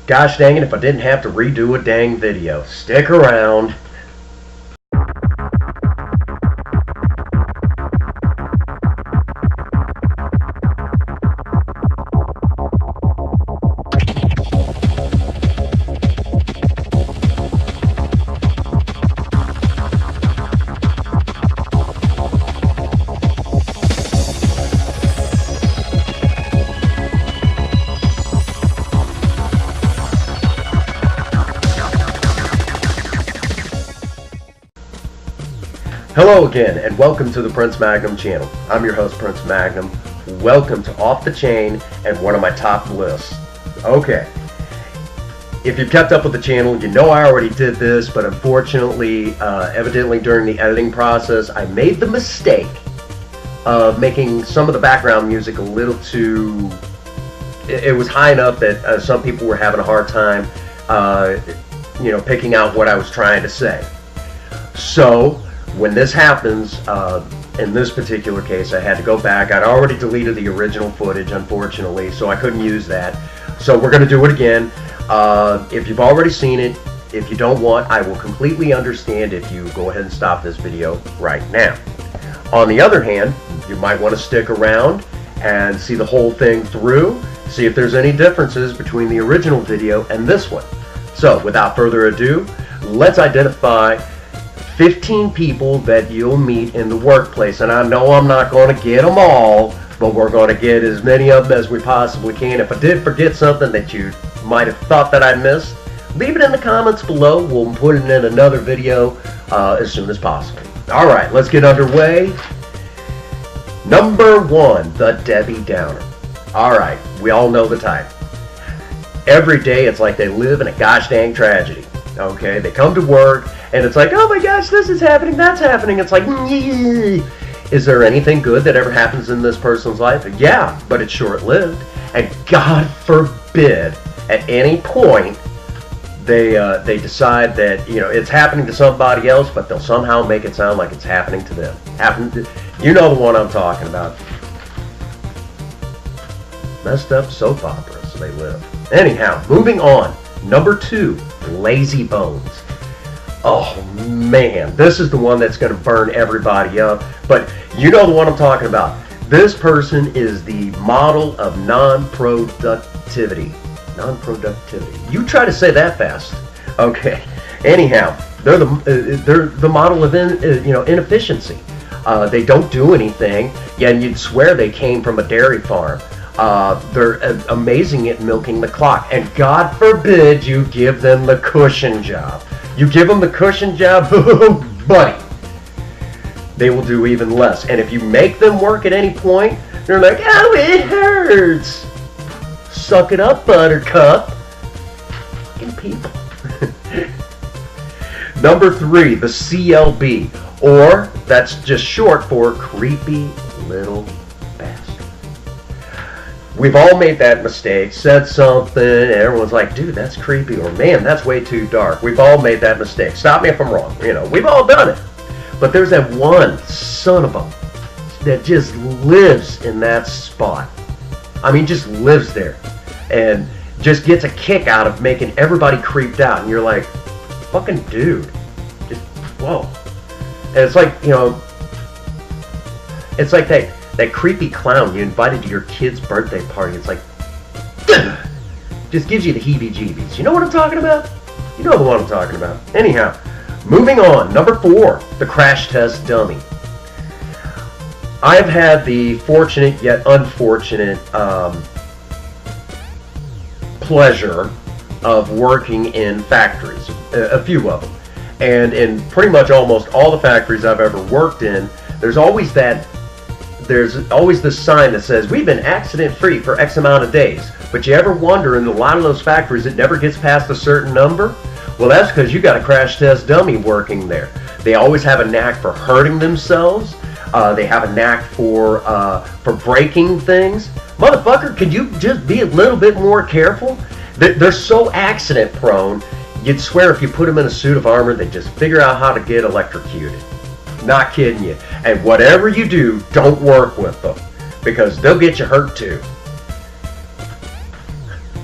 Gosh dang it if I didn't have to redo a dang video. Stick around. Hello again, and welcome to the Prince Magnum channel. I'm your host, Prince Magnum. Welcome to Off the Chain and one of my top lists. Okay, if you've kept up with the channel, you know I already did this, but unfortunately, evidently during the editing process, I made the mistake of making some of the background music a little too... It was high enough that some people were having a hard time, picking out what I was trying to say. So, when this happens, in this particular case, I had to go back. I'd already deleted the original footage, unfortunately, so I couldn't use that. So we're going to do it again. If you've already seen it, if you don't want, I will completely understand if you go ahead and stop this video right now. On the other hand, you might want to stick around and see the whole thing through, see if there's any differences between the original video and this one. So, without further ado, let's identify 15 people that you'll meet in the workplace, and I know I'm not going to get them all, but we're going to get as many of them as we possibly can. If I did forget something that you might have thought that I missed, leave it in the comments below. We'll put it in another video as soon as possible. Alright, let's get underway. Number 1, the Debbie Downer. Alright, we all know the type. Every day it's like they live in a gosh dang tragedy. Okay, they come to work and it's like, oh my gosh, this is happening, that's happening. It's like, is there anything good that ever happens in this person's life? Yeah, but it's short-lived. And God forbid, at any point, they decide that, it's happening to somebody else, but they'll somehow make it sound like it's happening to them. You know the one I'm talking about. Messed up soap operas they live. Anyhow, moving on. Number 2, lazy bones. Oh man, this is the one that's going to burn everybody up, but you know the one I'm talking about. This person is the model of non-productivity. Non-productivity. You try to say that fast. Okay. Anyhow, they're the model of inefficiency. They don't do anything, yet you'd swear they came from a dairy farm. They're amazing at milking the clock, and God forbid you give them the cushion job. You give them the cushion job, oh, buddy, they will do even less. And if you make them work at any point, they're like, oh, it hurts. Suck it up, buttercup. Fucking people. Number 3, the CLB, or that's just short for creepy little bastard. We've all made that mistake, said something, and everyone's like, dude, that's creepy, or man, that's way too dark. We've all made that mistake. Stop me if I'm wrong. We've all done it. But there's that one son of a that just lives in that spot. I mean, just lives there. And just gets a kick out of making everybody creeped out. And you're like, fucking dude. Just, whoa. And it's like, it's like that creepy clown you invited to your kid's birthday party. It's like, just gives you the heebie-jeebies. You know what I'm talking about? You know the one I'm talking about. Anyhow, moving on. Number 4, the crash test dummy. I've had the fortunate yet unfortunate pleasure of working in factories, a few of them. And in pretty much almost all the factories I've ever worked in, there's always this sign that says, we've been accident-free for X amount of days. But you ever wonder, in a lot of those factories, it never gets past a certain number? Well, that's because you got a crash test dummy working there. They always have a knack for hurting themselves. They have a knack for breaking things. Motherfucker, could you just be a little bit more careful? They're so accident-prone, you'd swear if you put them in a suit of armor, they'd just figure out how to get electrocuted. Not kidding you. And whatever you do, don't work with them, because they'll get you hurt too.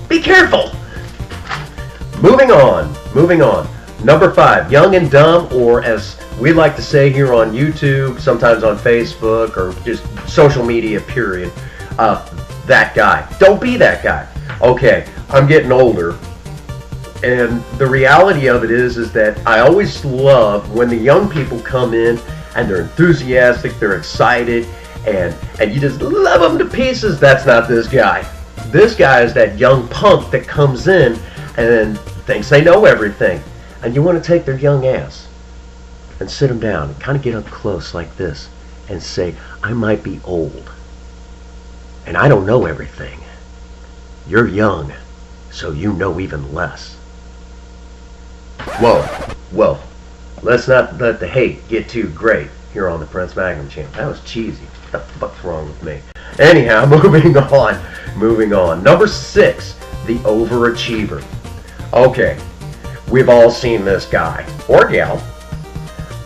Be careful! Moving on. Number 5, young and dumb, or as we like to say here on YouTube, sometimes on Facebook, or just social media, period. That guy. Don't be that guy. Okay, I'm getting older, and the reality of it is that I always love when the young people come in and they're enthusiastic, they're excited, and you just love them to pieces. That's not this guy. This guy is that young punk that comes in and thinks they know everything. And you want to take their young ass and sit them down and kind of get up close like this and say, I might be old and I don't know everything. You're young, so you know even less. Whoa. Let's not let the hate get too great here on the Prince Magnum channel. That was cheesy. What the fuck's wrong with me? Anyhow, moving on. Number 6, the overachiever. Okay, we've all seen this guy or gal,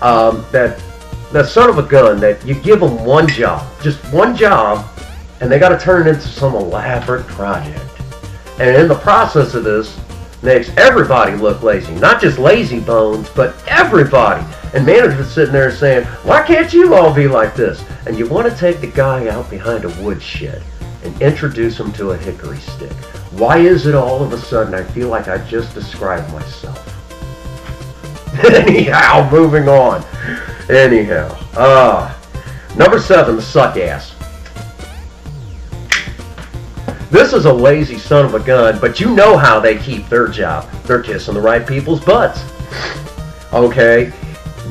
that son of a gun that you give them one job, just one job, and they got to turn it into some elaborate project. And in the process of this, makes everybody look lazy. Not just lazy bones, but everybody. And management's sitting there saying, why can't you all be like this? And you want to take the guy out behind a woodshed and introduce him to a hickory stick. Why is it all of a sudden I feel like I just described myself? Anyhow, moving on. Number 7, the suck ass. This is a lazy son of a gun, but you know how they keep their job. They're kissing the right people's butts. Okay?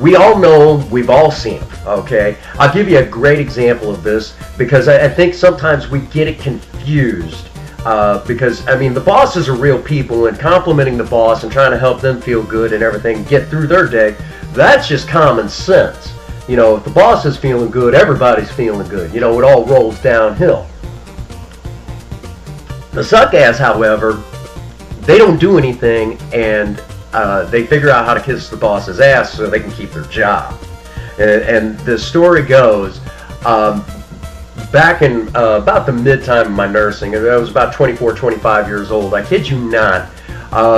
We all know them. We've all seen them. Okay? I'll give you a great example of this because I think sometimes we get it confused. Because, I mean, the bosses are real people, and complimenting the boss and trying to help them feel good and everything, get through their day, that's just common sense. You know, if the boss is feeling good, everybody's feeling good. You know, it all rolls downhill. The suck ass, however, they don't do anything, and they figure out how to kiss the boss's ass so they can keep their job. And the story goes, back in about the mid-time of my nursing, I was about 24, 25 years old, I kid you not,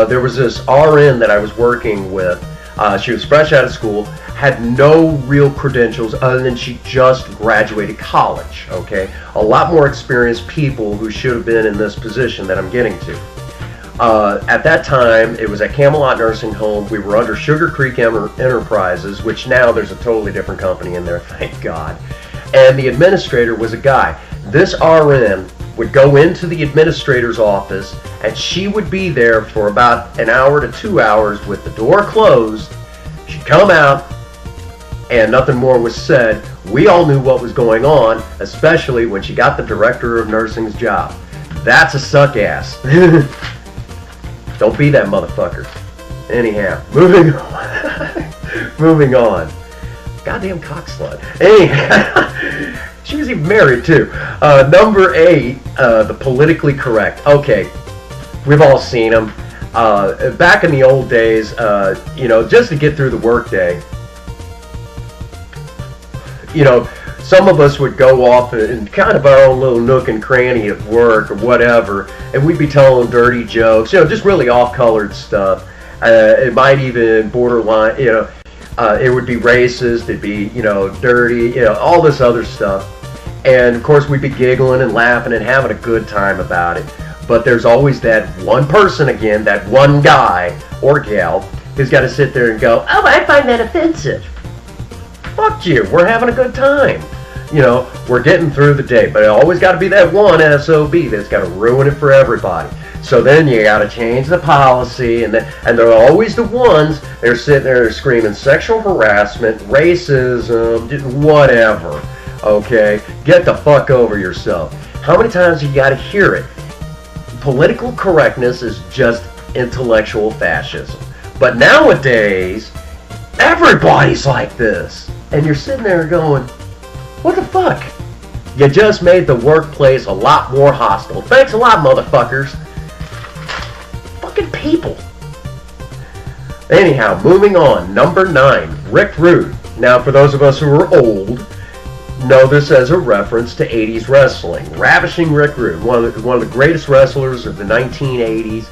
there was this RN that I was working with. She was fresh out of school, had no real credentials other than she just graduated college, okay? A lot more experienced people who should have been in this position that I'm getting to. At that time, it was at Camelot Nursing Home. We were under Sugar Creek Enterprises, which now there's a totally different company in there, thank God. And the administrator was a guy. This RN would go into the administrator's office, and she would be there for about an hour to 2 hours with the door closed. She'd come out, and nothing more was said. We all knew what was going on, especially when she got the director of nursing's job. That's a suck ass. Don't be that motherfucker. Anyhow, moving on. Goddamn cock slut. Anyhow, she was even married too. Number 8, the politically correct. Okay, we've all seen them. Back in the old days, you know, just to get through the workday, you know, some of us would go off in kind of our own little nook and cranny at work or whatever, and we'd be telling dirty jokes, you know, just really off-colored stuff. It might even borderline, you know, it would be racist, it'd be, you know, dirty, you know, all this other stuff. And of course we'd be giggling and laughing and having a good time about it. But there's always that one person again, that one guy or gal who's got to sit there and go, oh, I find that offensive. Fuck you, we're having a good time. You know, we're getting through the day, but it always got to be that one SOB that's got to ruin it for everybody. So then you got to change the policy, and they're always the ones they're sitting there screaming sexual harassment, racism, whatever. Okay, get the fuck over yourself. How many times you got to hear it? Political correctness is just intellectual fascism. But nowadays, everybody's like this, and you're sitting there going, what the fuck? You just made the workplace a lot more hostile. Thanks a lot, motherfuckers. Fucking people. Anyhow, moving on. Number 9, Rick Rude. Now, for those of us who are old, know this as a reference to 80s wrestling. Ravishing Rick Rude, one of the greatest wrestlers of the 1980s.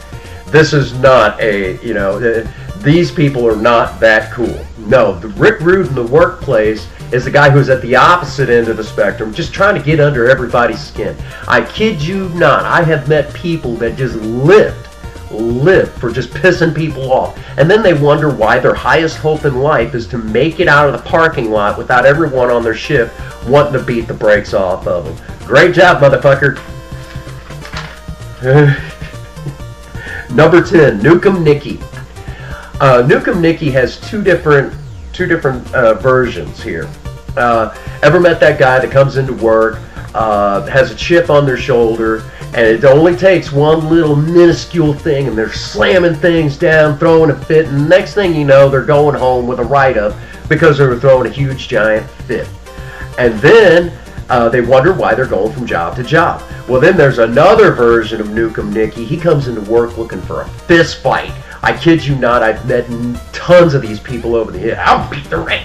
This is not a, these people are not that cool. No, the Rick Rude in the workplace is the guy who's at the opposite end of the spectrum, just trying to get under everybody's skin. I kid you not, I have met people that just live for just pissing people off. And then they wonder why their highest hope in life is to make it out of the parking lot without everyone on their shift wanting to beat the brakes off of them. Great job, motherfucker. Number 10, Nukem Nicky. Nukem Nicky has two different versions here. Ever met that guy that comes into work, has a chip on their shoulder, and it only takes one little minuscule thing, and they're slamming things down, throwing a fit, and the next thing you know, they're going home with a write-up because they were throwing a huge giant fit. And then they wonder why they're going from job to job. Well, then there's another version of Nukem Nicky. He comes into work looking for a fist fight. I kid you not, I've met tons of these people over the years. I'll beat the ring.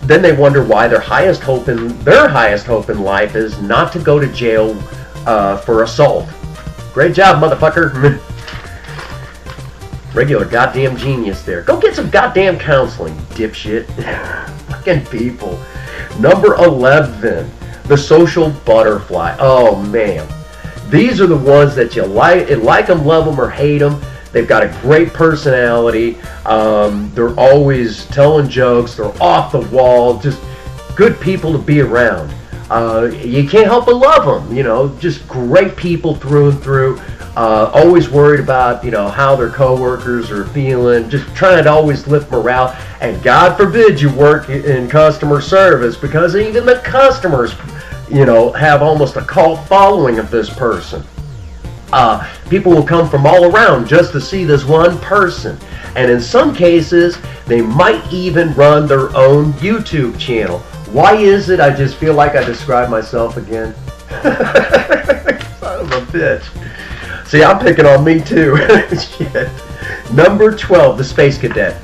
Then they wonder why their highest hope in life is not to go to jail for assault. Great job, motherfucker. Regular goddamn genius there. Go get some goddamn counseling, dipshit. Fucking people. Number 11, the social butterfly. Oh man, these are the ones that you like them, love them, or hate them. They've got a great personality. They're always telling jokes. They're off the wall. Just good people to be around. You can't help but love them. Just great people through and through. Always worried about how their coworkers are feeling. Just trying to always lift morale. And God forbid you work in customer service, because even the customers, have almost a cult following of this person. People will come from all around just to see this one person. And in some cases, they might even run their own YouTube channel. Why is it I just feel like I described myself again? Son of a bitch. See, I'm picking on me too. Shit. Number 12, the Space Cadet.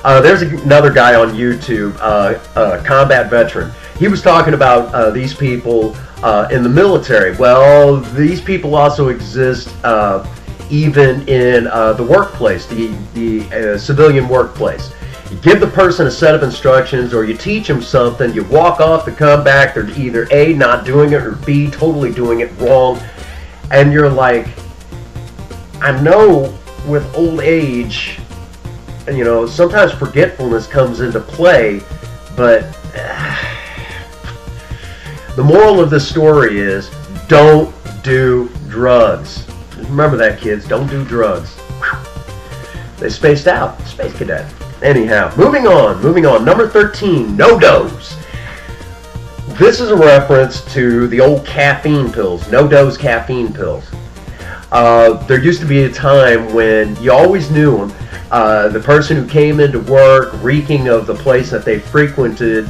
There's another guy on YouTube, combat veteran. He was talking about these people in the military. Well, these people also exist even in the workplace, the civilian workplace. You give the person a set of instructions, or you teach them something, you walk off to come back, they're either A, not doing it, or B, totally doing it wrong. And you're like, I know with old age, sometimes forgetfulness comes into play, but the moral of this story is, don't do drugs. Remember that, kids. Don't do drugs. Whew. They spaced out. Space Cadet. Anyhow, moving on. Number 13, no-dose. This is a reference to the old caffeine pills, no-dose caffeine pills. There used to be a time when you always knew them. The person who came into work reeking of the place that they frequented,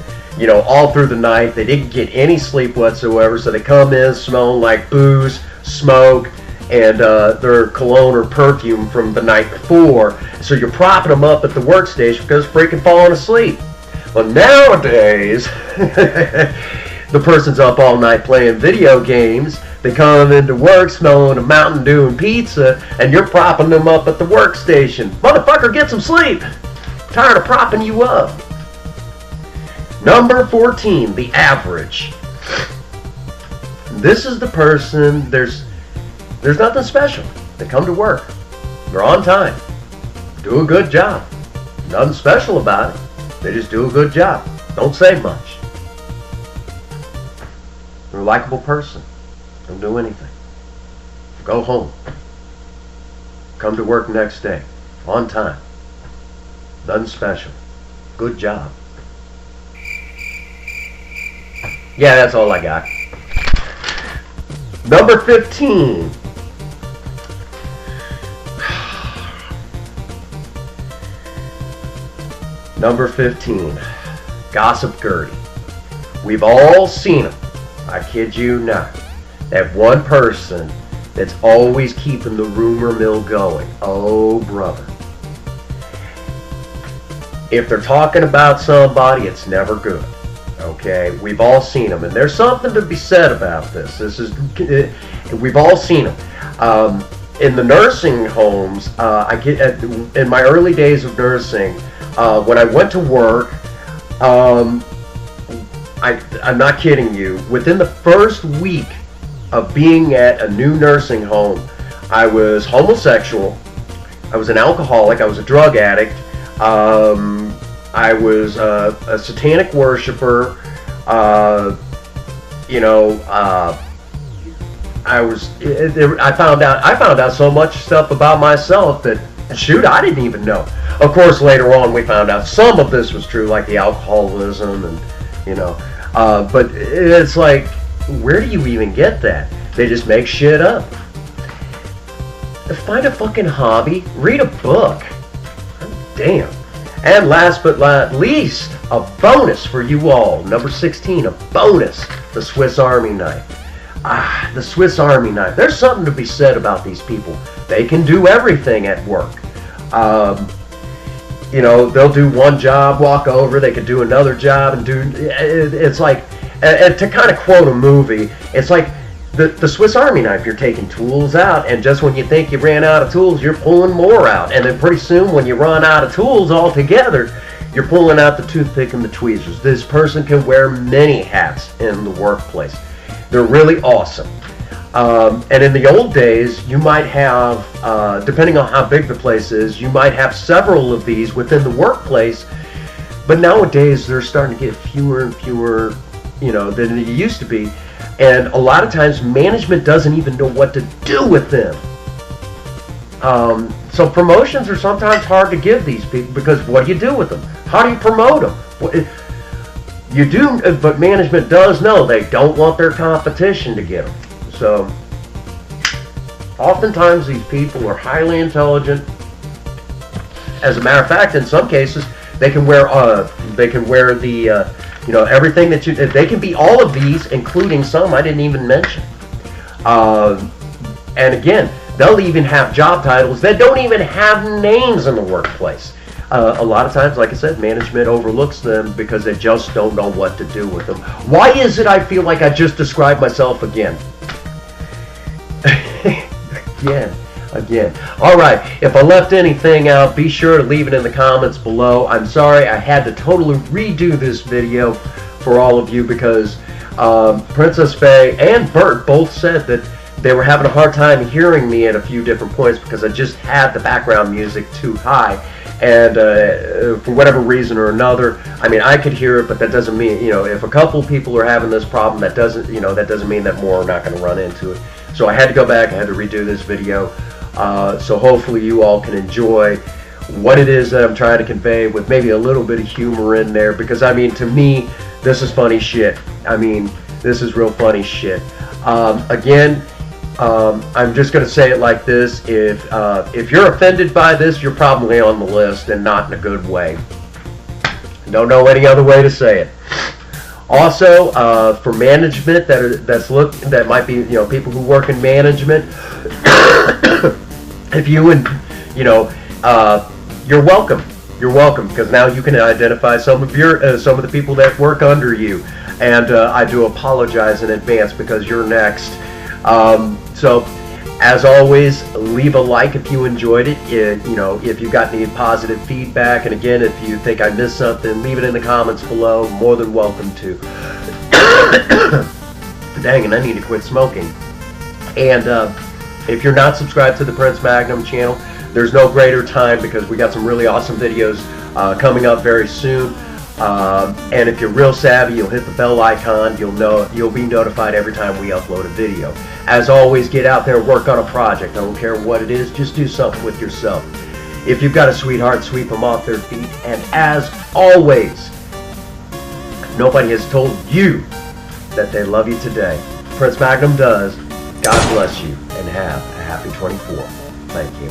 all through the night. They didn't get any sleep whatsoever, so they come in smelling like booze, smoke, and their cologne or perfume from the night before. So you're propping them up at the workstation because they're freaking falling asleep. Well, nowadays, the person's up all night playing video games. They come into work smelling a Mountain Dew and pizza, and you're propping them up at the workstation. Motherfucker, get some sleep. I'm tired of propping you up. Number 14, the average. This is the person, there's nothing special. They come to work. They're on time. Do a good job. Nothing special about it. They just do a good job. Don't say much. They're a likable person. Don't do anything. Go home. Come to work next day. On time. Nothing special. Good job. Yeah, that's all I got. Number 15. Number 15. Gossip Gertie. We've all seen him. I kid you not. That one person that's always keeping the rumor mill going. Oh, brother. If they're talking about somebody, it's never good. Okay, we've all seen them, and there's something to be said about this. We've all seen them. in the nursing homes, in my early days of nursing, when I went to work, um, I'm not kidding you. Within the first week of being at a new nursing home, I was homosexual. I was an alcoholic. I was a drug addict. I was a satanic worshiper. You know, I found out so much stuff about myself that, shoot, I didn't even know. Of course, later on we found out some of this was true, like the alcoholism and, you know, but it's like, where do you even get that? They just make shit up. Find a fucking hobby, read a book. Damn. And last but not least, a bonus for you all. Number 16, a bonus, the Swiss Army knife. The Swiss Army knife. There's something to be said about these people. They can do everything at work. You know, they'll do one job, walk over, they could do another job, and it's like, and to kind of quote a movie, it's like the Swiss Army knife. You're taking tools out, and just when you think you ran out of tools, you're pulling more out. And then pretty soon, when you run out of tools altogether, you're pulling out the toothpick and the tweezers. This person can wear many hats in the workplace. They're really awesome. And in the old days, you might have, depending on how big the place is, you might have several of these within the workplace. But nowadays, they're starting to get fewer and fewer, you know, than it used to be. And a lot of times, management doesn't even know what to do with them. So promotions are sometimes hard to give these people, because what do you do with them? How do you promote them? You do, but management does know they don't want their competition to get them. So, oftentimes these people are highly intelligent. As a matter of fact, in some cases, they can wear the you know, everything that you. They can be all of these, including some I didn't even mention. And again, they'll even have job titles that don't even have names in the workplace. A lot of times, like I said, management overlooks them because they just don't know what to do with them. Why is it I feel like I just described myself again? Again. All right, if I left anything out, be sure to leave it in the comments below. I'm sorry I had to totally redo this video for all of you because Princess Faye and Bert both said that they were having a hard time hearing me at a few different points because I just had the background music too high. And for whatever reason or another, I mean, I could hear it, but that doesn't mean, you know, if a couple people are having this problem, that doesn't mean that more are not going to run into it. So I had to go back, I had to redo this video. So hopefully you all can enjoy what it is that I'm trying to convey with maybe a little bit of humor in there, because I mean, to me, this is funny shit. I mean, this is real funny shit. Again, I'm just going to say it like this: if you're offended by this, you're probably on the list, and not in a good way. Don't know any other way to say it. Also, for management that might be, you know, people who work in management, if you and, you know, you're welcome. You're welcome, because now you can identify some of the people that work under you, and I do apologize in advance because you're next. So, as always, leave a like if you enjoyed it. You know, if you got any positive feedback, and again, if you think I missed something, leave it in the comments below. More than welcome to. Dang, and I need to quit smoking. And if you're not subscribed to the Prince Magnum channel, there's no greater time, because we got some really awesome videos coming up very soon. And if you're real savvy, you'll hit the bell icon. You'll be notified every time we upload a video. As always, get out there, work on a project. I don't care what it is, just do something with yourself. If you've got a sweetheart, sweep them off their feet. And as always, nobody has told you that they love you today. Prince Magnum does. God bless you, and have a happy 24th. Thank you.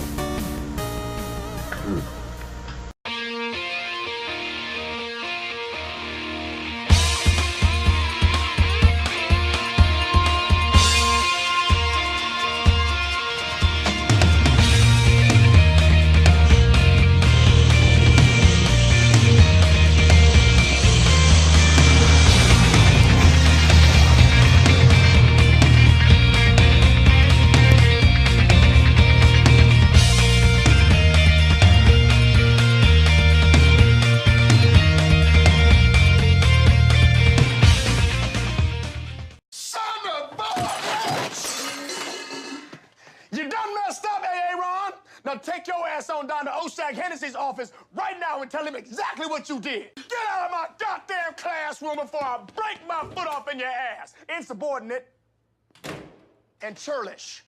You done messed up, Aaron. Now take your ass on down to Oshag Hennessy's office right now and tell him exactly what you did. Get out of my goddamn classroom before I break my foot off in your ass. Insubordinate and churlish.